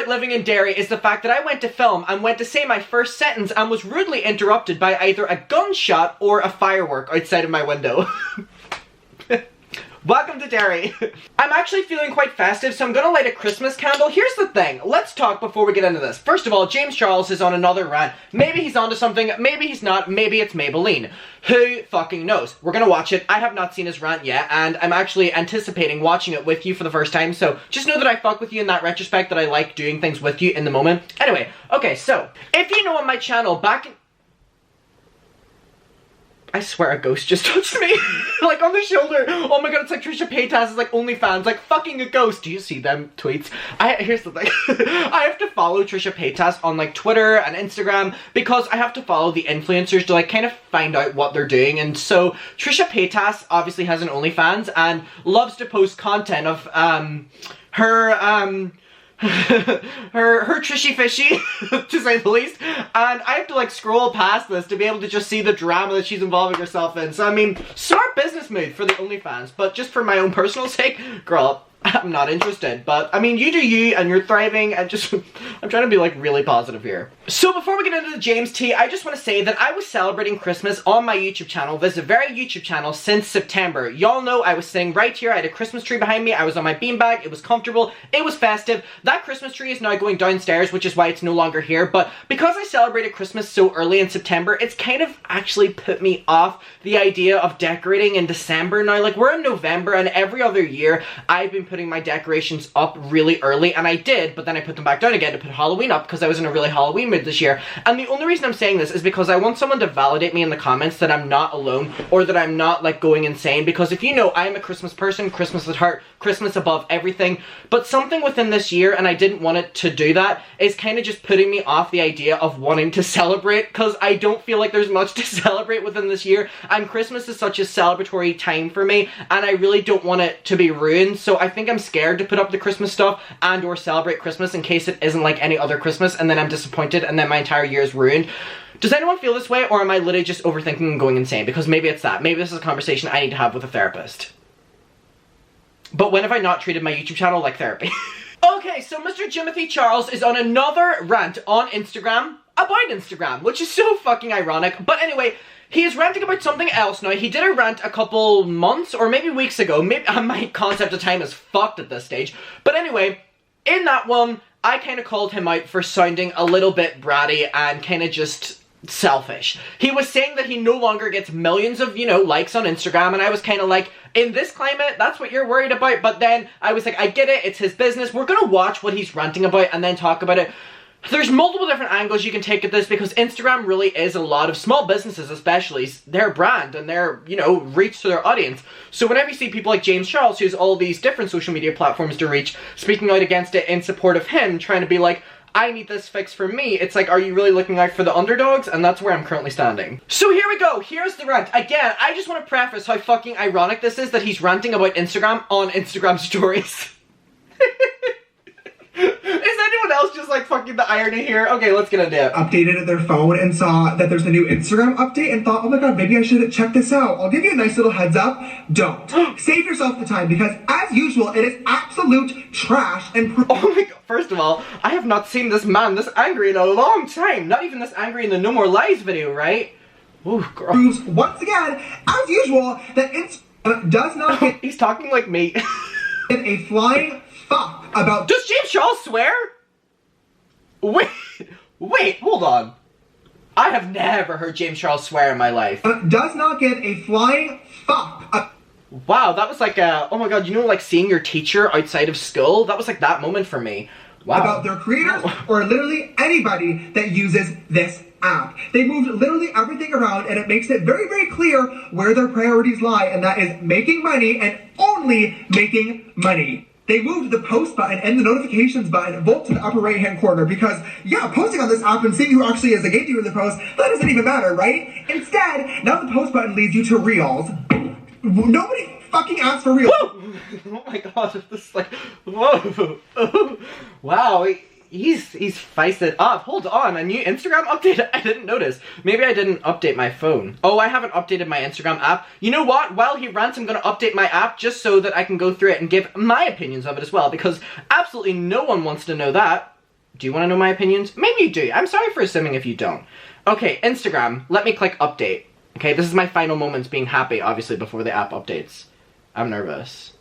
about living in Derry is the fact that I went to film and went to say my first sentence and was rudely interrupted by either a gunshot or a firework outside of my window. Welcome to Derry. I'm actually feeling quite festive, so I'm gonna light a Christmas candle. Here's the thing, let's talk before we get into this. First of all, James Charles is on another rant. Maybe he's onto something, maybe he's not, maybe it's Maybelline. Who fucking knows? We're gonna watch it. I have not seen his rant yet, and I'm actually anticipating watching it with you for the first time, so just know that I fuck with you in that retrospect, that I like doing things with you in the moment. Anyway, okay, so, if you know on my channel, back in... I swear a ghost just touched me, like on the shoulder. Oh my god, it's like Trisha Paytas is like OnlyFans, like fucking a ghost. Do you see them tweets? Here's the thing. I have to follow Trisha Paytas on like Twitter and Instagram because I have to follow the influencers to like kind of find out what they're doing. And so Trisha Paytas obviously has an OnlyFans and loves to post content of her Trishy Fishy, to say the least, and I have to like scroll past this to be able to just see the drama that she's involving herself in. So I mean, smart business move for the OnlyFans, but just for my own personal sake, girl, I'm not interested. But I mean, you do you, and you're thriving, and just, I'm trying to be like really positive here. So before we get into the James tea, I just want to say that I was celebrating Christmas on my YouTube channel, this very YouTube channel, since September. Y'all know I was sitting right here, I had a Christmas tree behind me, I was on my beanbag, it was comfortable, it was festive. That Christmas tree is now going downstairs, which is why it's no longer here, but because I celebrated Christmas so early in September, it's kind of actually put me off the idea of decorating in December now. Like, we're in November, and every other year, I've been putting my decorations up really early, and I did, but then I put them back down again to put Halloween up because I was in a really Halloween mood this year. And the only reason I'm saying this is because I want someone to validate me in the comments that I'm not alone, or that I'm not like going insane, because if you know, I'm a Christmas person, Christmas at heart, Christmas above everything, but something within this year, and I didn't want it to do that, is kind of just putting me off the idea of wanting to celebrate, because I don't feel like there's much to celebrate within this year, and Christmas is such a celebratory time for me, and I really don't want it to be ruined. So I think I'm scared to put up the Christmas stuff and or celebrate Christmas in case it isn't like any other Christmas, and then I'm disappointed and then my entire year is ruined. Does anyone feel this way, or am I literally just overthinking and going insane? Because maybe it's that. Maybe this is a conversation I need to have with a therapist. But when have I not treated my YouTube channel like therapy? Okay, so Mr. Jimothy Charles is on another rant on Instagram about Instagram, which is so fucking ironic. But anyway, he is ranting about something else now. He did a rant a couple months or maybe weeks ago. Maybe my concept of time is fucked at this stage. But anyway, in that one, I kind of called him out for sounding a little bit bratty and kind of just selfish. He was saying that he no longer gets millions of, you know, likes on Instagram, and I was kind of like, in this climate, that's what you're worried about? But then I was like, I get it, it's his business. We're gonna watch what he's ranting about and then talk about it. There's multiple different angles you can take at this, because Instagram really is a lot of small businesses, especially their brand and their, you know, reach to their audience. So whenever you see people like James Charles, who has all these different social media platforms to reach, speaking out against it in support of him, trying to be like, I need this fixed for me, it's like, are you really looking out for the underdogs? And that's where I'm currently standing. So here we go, here's the rant. Again, I just want to preface how fucking ironic this is that he's ranting about Instagram on Instagram stories. Is anyone else just like fucking the irony here? Okay, let's get into it. Updated their phone and saw that there's a new Instagram update and thought, oh my god, maybe I should check this out. I'll give you a nice little heads up. Don't. Save yourself the time, because as usual, it is absolute trash and oh my god, first of all, I have not seen this man this angry in a long time. Not even this angry in the No More Lies video, right? Ooh, girl. Proves once again, as usual, that Instagram does not get he's talking like me. a flying fuck about. Does James Charles swear? Wait, hold on. I have never heard James Charles swear in my life. Does not get a flying fuck. Wow, that was like a, oh my god, you know, like seeing your teacher outside of school? That was like that moment for me. Wow. About their creators or literally anybody that uses this app. They moved literally everything around, and it makes it very, very clear where their priorities lie, and that is making money and only making money. They moved the post button and the notifications button both to the upper right hand corner, because yeah, posting on this app and seeing who actually is engaging in the post, that doesn't even matter, right? Instead, now the post button leads you to Reels. Nobody fucking asked for Reels. Oh my god, this is like, whoa. Wow, he's feisted up. Hold on, a new Instagram update? I didn't notice. Maybe I didn't update my phone. Oh, I haven't updated my Instagram app. You know what? While he rants, I'm gonna update my app just so that I can go through it and give my opinions of it as well, because absolutely no one wants to know that. Do you want to know my opinions? Maybe you do. I'm sorry for assuming if you don't. Okay, Instagram. Let me click update. Okay, this is my final moments being happy, obviously, before the app updates. I'm nervous.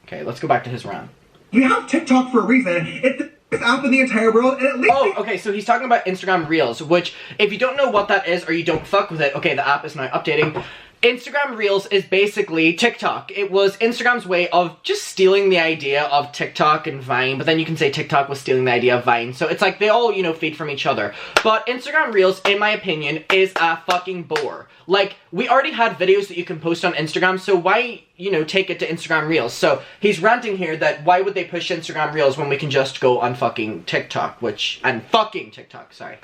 Okay, let's go back to his rant. We have TikTok for a reason. It's the biggest app in the entire world, and at least... Oh, okay, so he's talking about Instagram Reels, which, if you don't know what that is or you don't fuck with it, okay, the app is now updating. Instagram Reels is basically TikTok. It was Instagram's way of just stealing the idea of TikTok and Vine, but then you can say TikTok was stealing the idea of Vine. So it's like they all, you know, feed from each other. But Instagram Reels, in my opinion, is a fucking bore. Like, we already had videos that you can post on Instagram, so why, you know, take it to Instagram Reels? So he's ranting here that why would they push Instagram Reels when we can just go on fucking TikTok, and fucking TikTok, sorry.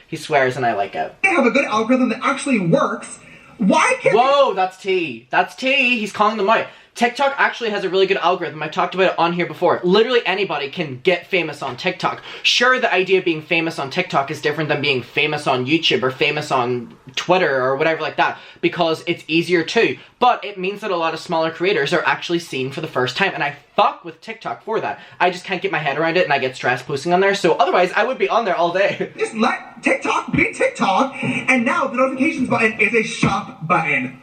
He swears and I like it. They have a good algorithm that actually works. Why can't Whoa, that's tea. That's tea. He's calling them out. TikTok actually has a really good algorithm. I've talked about it on here before. Literally anybody can get famous on TikTok. Sure, the idea of being famous on TikTok is different than being famous on YouTube or famous on Twitter or whatever like that, because it's easier too. But it means that a lot of smaller creators are actually seen for the first time, and I fuck with TikTok for that. I just can't get my head around it, and I get stressed posting on there, so otherwise I would be on there all day. just let TikTok be TikTok, and now the notifications button is a shop button.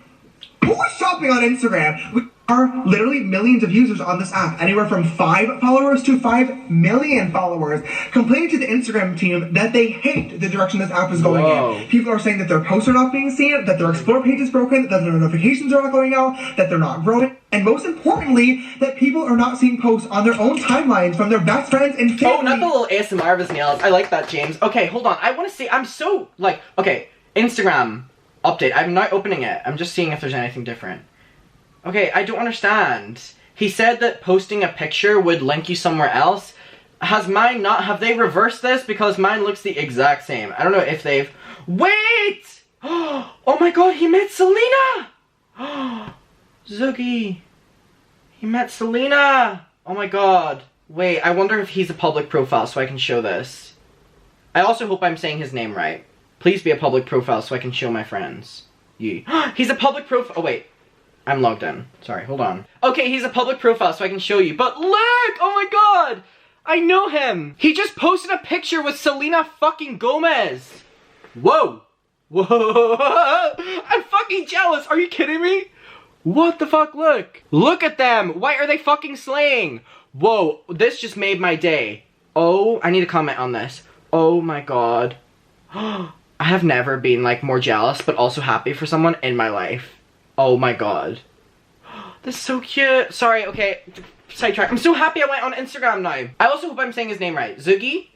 Who is shopping on Instagram? We are literally millions of users on this app, anywhere from 5 followers to 5 million followers, complaining to the Instagram team that they hate the direction this app is going in. People are saying that their posts are not being seen, that their Explore page is broken, that their notifications are not going out, that they're not growing, and most importantly, that people are not seeing posts on their own timelines from their best friends and family. Oh, not the little ASMR of his nails. I like that, James. Okay, hold on. I want to see, I'm so, like, okay, Instagram update. I'm not opening it. I'm just seeing if there's anything different. Okay, I don't understand. He said that posting a picture would link you somewhere else. Has mine not? Have they reversed this? Because mine looks the exact same. I don't know if they've... Wait! Oh my god, he met Selena! Zoogie. He met Selena! Oh my god. Wait, I wonder if he's a public profile so I can show this. I also hope I'm saying his name right. Please be a public profile so I can show my friends. You. He's a public profile. Oh, wait. I'm logged in. Sorry, hold on. Okay, he's a public profile so I can show you. But look! Oh my god! I know him! He just posted a picture with Selena fucking Gomez! Whoa! Whoa! I'm fucking jealous! Are you kidding me? What the fuck? Look! Look at them! Why are they fucking slaying? Whoa, this just made my day. Oh, I need to comment on this. Oh my god. I have never been, like, more jealous but also happy for someone in my life. Oh my god. This is so cute. Sorry, okay. Sidetrack. I'm so happy I went on Instagram now. I also hope I'm saying his name right. Zoogie?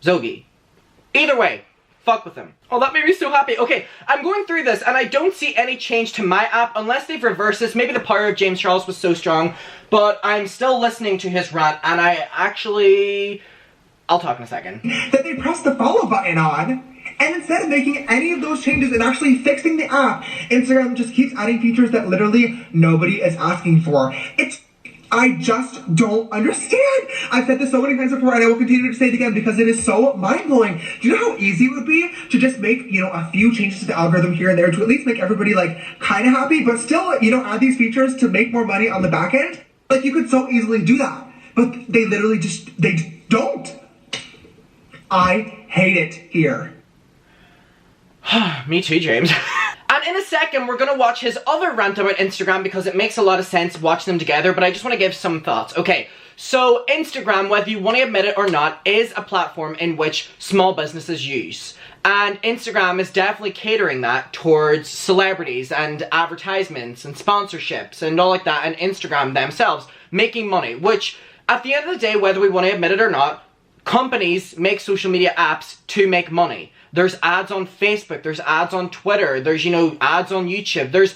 Zogie. Either way, fuck with him. Oh, that made me so happy. Okay, I'm going through this and I don't see any change to my app unless they've reversed this. Maybe the power of James Charles was so strong, but I'm still listening to his rant and I actually... I'll talk in a second. That they press the follow button on. And instead of making any of those changes and actually fixing the app, Instagram just keeps adding features that literally nobody is asking for. I just don't understand. I've said this so many times before and I will continue to say it again because it is so mind-blowing. Do you know how easy it would be to just make, you know, a few changes to the algorithm here and there to at least make everybody, like, kind of happy, but still, you know, add these features to make more money on the back end? Like, you could so easily do that. But they literally just, they don't. I hate it here. Me too, James. And in a second, we're gonna watch his other rant about Instagram because it makes a lot of sense watching them together, but I just want to give some thoughts. Okay, so Instagram, whether you want to admit it or not, is a platform in which small businesses use. And Instagram is definitely catering that towards celebrities and advertisements and sponsorships and all like that, and Instagram themselves making money, which at the end of the day, whether we want to admit it or not, companies make social media apps to make money. There's ads on Facebook, there's ads on Twitter, there's, you know, ads on YouTube, there's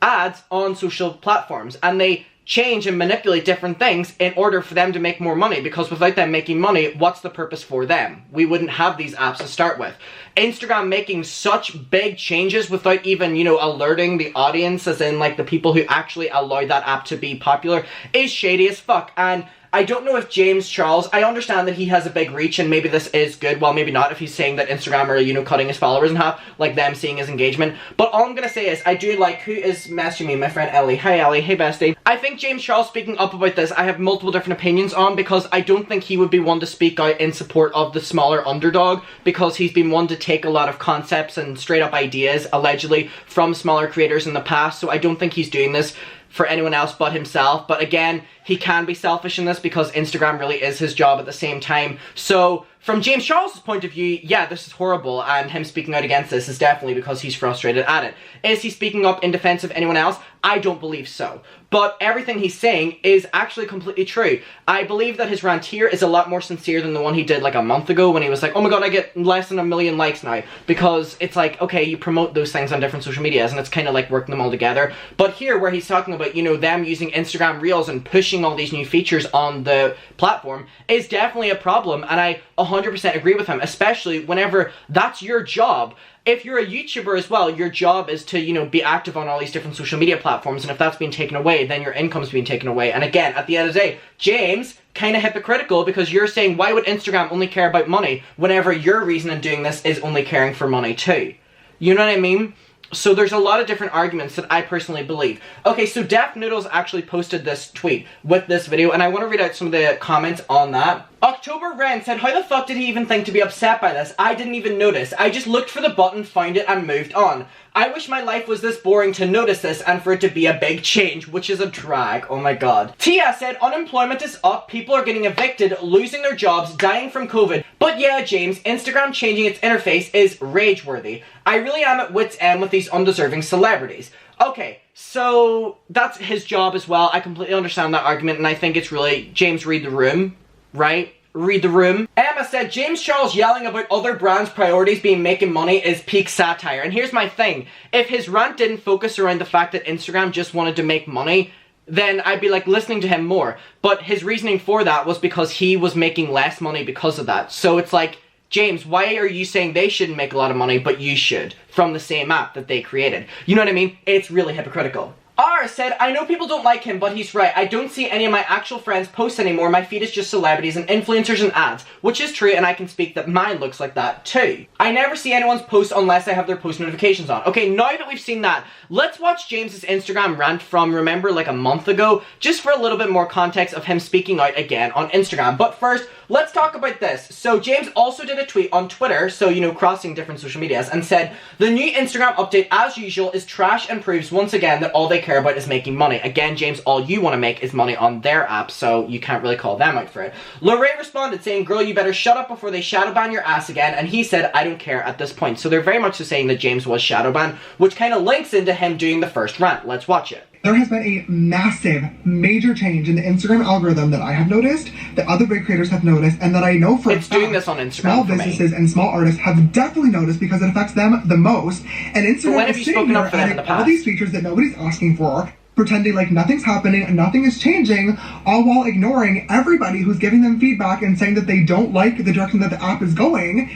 ads on social platforms, and they change and manipulate different things in order for them to make more money, because without them making money, what's the purpose for them? We wouldn't have these apps to start with. Instagram making such big changes without even, you know, alerting the audience, as in, like, the people who actually allow that app to be popular, is shady as fuck. And I don't know if James Charles, I understand that he has a big reach and maybe this is good, well maybe not if he's saying that Instagram are, you know, cutting his followers in half, like them seeing his engagement. But all I'm gonna say is, I do like, who is messaging me? My friend Ellie. Hi Ellie, hey bestie. I think James Charles speaking up about this, I have multiple different opinions on, because I don't think he would be one to speak out in support of the smaller underdog, because he's been one to take a lot of concepts and straight up ideas, allegedly, from smaller creators in the past, so I don't think he's doing this for anyone else but himself. But again, he can be selfish in this because Instagram really is his job at the same time. So from James Charles' point of view, yeah, this is horrible, and him speaking out against this is definitely because he's frustrated at it. Is he speaking up in defense of anyone else? I don't believe so. But everything he's saying is actually completely true. I believe that his rant here is a lot more sincere than the one he did like a month ago when he was like, oh my god, I get less than 1 million likes now. Because it's like, okay, you promote those things on different social medias and it's kind of like working them all together. But here, where he's talking about, you know, them using Instagram Reels and pushing all these new features on the platform is definitely a problem, and I 100% agree with him, especially whenever that's your job. If you're a YouTuber as well, your job is to, you know, be active on all these different social media platforms, and if that's being taken away, then your income's being taken away. And again, at the end of the day, James, kind of hypocritical, because you're saying, why would Instagram only care about money, whenever your reason in doing this is only caring for money too? You know what I mean? So there's a lot of different arguments that I personally believe. Okay, so Def Noodles actually posted this tweet with this video, and I want to read out some of the comments on that. October Ren said, how the fuck did he even think to be upset by this? I didn't even notice. I just looked for the button, found it, and moved on. I wish my life was this boring to notice this and for it to be a big change, which is a drag. Oh my god. Tia said, unemployment is up, people are getting evicted, losing their jobs, dying from COVID. But yeah, James, Instagram changing its interface is rage-worthy. I really am at wit's end with these undeserving celebrities. Okay, so that's his job as well. I completely understand that argument, and I think it's really, James, read the room, right? Read the room. Emma said, James Charles yelling about other brands' priorities being making money is peak satire. And here's my thing. If his rant didn't focus around the fact that Instagram just wanted to make money, then I'd be like listening to him more. But his reasoning for that was because he was making less money because of that. So it's like, James, why are you saying they shouldn't make a lot of money, but you should, from the same app that they created? You know what I mean? It's really hypocritical. R said, I know people don't like him, but he's right. I don't see any of my actual friends post anymore. My feed is just celebrities and influencers and ads. Which is true, and I can speak that mine looks like that too. I never see anyone's post unless I have their post notifications on. Okay, now that we've seen that, let's watch James's Instagram rant from, remember, like a month ago, just for a little bit more context of him speaking out again on Instagram. But first, let's talk about this. So James also did a tweet on Twitter, so, you know, crossing different social medias, and said, the new Instagram update, as usual, is trash and proves once again that all they care about is making money. Again, James, all you want to make is money on their app, so you can't really call them out for it. Lorraine responded saying, girl, you better shut up before they shadow ban your ass again, and he said, I don't care at this point. So they're very much saying that James was shadow banned, which kind of links into him doing the first rant. Let's watch it. There has been a massive, major change in the Instagram algorithm that I have noticed, that other big creators have noticed, and that I know for it's doing this on Instagram. Small businesses and small artists have definitely noticed because it affects them the most. And Instagram is sitting here adding all these features that nobody's asking for, pretending like nothing's happening and nothing is changing, all while ignoring everybody who's giving them feedback and saying that they don't like the direction that the app is going.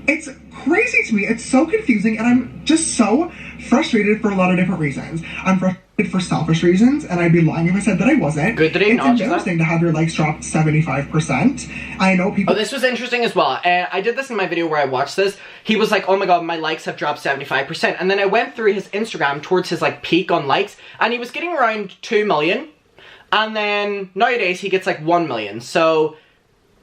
It's crazy to me. It's so confusing, and I'm just so frustrated for a lot of different reasons. I'm frustrated for selfish reasons, and I'd be lying if I said that I wasn't. Good that he It's embarrassing to have your likes drop 75%. I know people... Oh, this was interesting as well. I did this in my video where I watched this. He was like, oh my god, my likes have dropped 75%. And then I went through his Instagram towards his like peak on likes, and he was getting around 2 million. And then nowadays he gets like 1 million. So...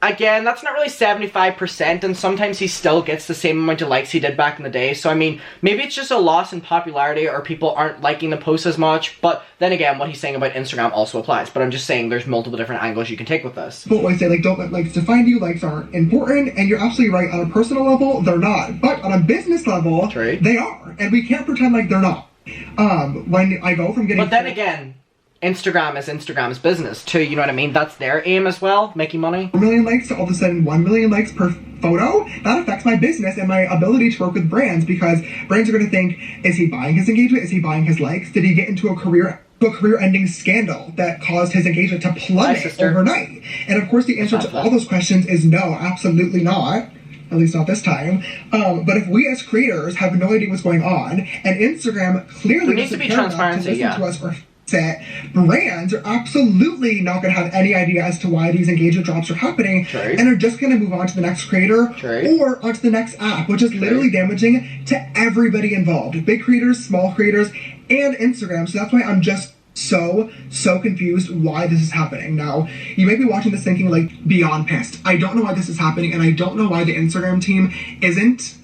again, that's not really 75%, and sometimes he still gets the same amount of likes he did back in the day. So, I mean, maybe it's just a loss in popularity, or people aren't liking the post as much. But then again, what he's saying about Instagram also applies. But I'm just saying there's multiple different angles you can take with this. People always say, like, don't let likes define you. Likes aren't important, and you're absolutely right. On a personal level, they're not. But on a business level, they are. And we can't pretend like they're not. When I go from getting... But then again... Instagram is Instagram's business too, you know what I mean? That's their aim as well, making money. 1 million likes to all of a sudden 1 million likes per photo, that affects my business and my ability to work with brands, because brands are going to think, is he buying his engagement? Is he buying his likes? Did he get into a career-ending scandal that caused his engagement to plummet overnight? And of course the answer to all those questions is no, absolutely not. At least not this time. But if we as creators have no idea what's going on, and Instagram clearly there needs to be transparency, to listen to us or brands are absolutely not going to have any idea as to why these engagement drops are happening. True. And are just going to move on to the next creator. True. Or onto the next app, which is True. literally damaging to everybody involved. Big creators, small creators, and Instagram. So that's why I'm just so confused why this is happening. Now, you may be watching this thinking like beyond pissed. I don't know why this is happening, and I don't know why the Instagram team isn't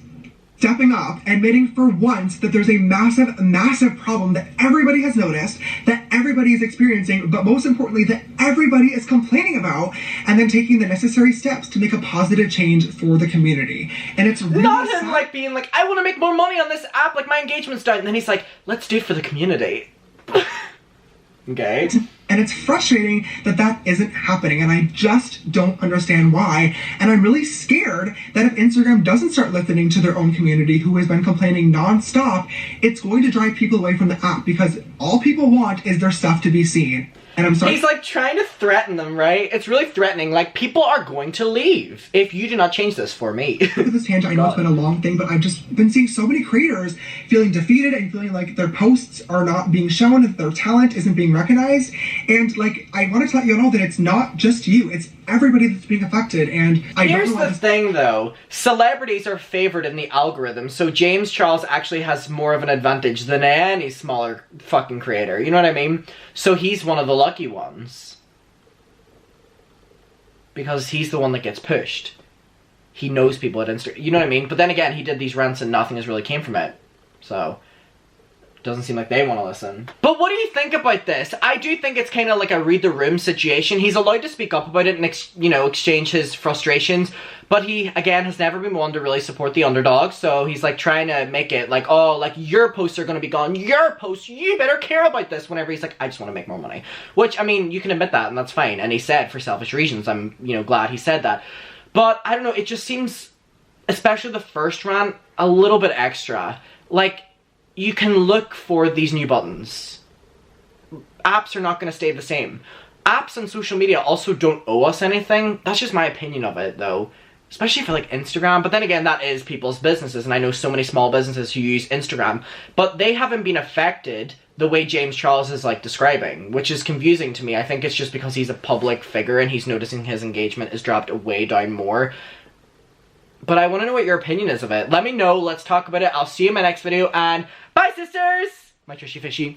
stepping up, admitting for once that there's a massive problem that everybody has noticed, that everybody is experiencing, but most importantly, that everybody is complaining about, and then taking the necessary steps to make a positive change for the community. And it's really not him sad. like being like, I want to make more money on this app, like my engagement's down, and then he's like, let's do it for the community. Okay. And it's frustrating that that isn't happening, and I just don't understand why. And I'm really scared that if Instagram doesn't start listening to their own community, who has been complaining nonstop, it's going to drive people away from the app, because all people want is their stuff to be seen. And I'm sorry. He's like trying to threaten them, right? It's really threatening. Like, people are going to leave if you do not change this for me. Look at this tangent. I know it's been a long thing, but I've just been seeing so many creators feeling defeated and feeling like their posts are not being shown, that their talent isn't being recognized. And like, I want to let you know that it's not just you, it's everybody that's being affected. And I Here's don't know why the thing though, celebrities are favored in the algorithm, so James Charles actually has more of an advantage than any smaller fucking creator, you know what I mean? So he's one of the lucky ones. Because he's the one that gets pushed. He knows people at Instagram, you know what I mean? But then again, he did these rants and nothing has really came from it. So, doesn't seem like they want to listen. But what do you think about this? I do think it's kind of like a read the room situation. He's allowed to speak up about it and, exchange his frustrations. But he, again, has never been one to really support the underdog. So he's like trying to make it like, oh, like your posts are going to be gone. Your posts, you better care about this. Whenever he's like, I just want to make more money. Which, I mean, you can admit that and that's fine. And he said for selfish reasons. I'm, glad he said that. But, I don't know, it just seems, especially the first rant, a little bit extra. Like, you can look for these new buttons. Apps are not going to stay the same. Apps and social media also don't owe us anything. That's just my opinion of it, though. Especially for, like, Instagram. But then again, that is people's businesses. And I know so many small businesses who use Instagram. But they haven't been affected the way James Charles is, like, describing. Which is confusing to me. I think it's just because he's a public figure and he's noticing his engagement is dropped way down more. But I want to know what your opinion is of it. Let me know. Let's talk about it. I'll see you in my next video. And bye, sisters! My Trishy Fishy.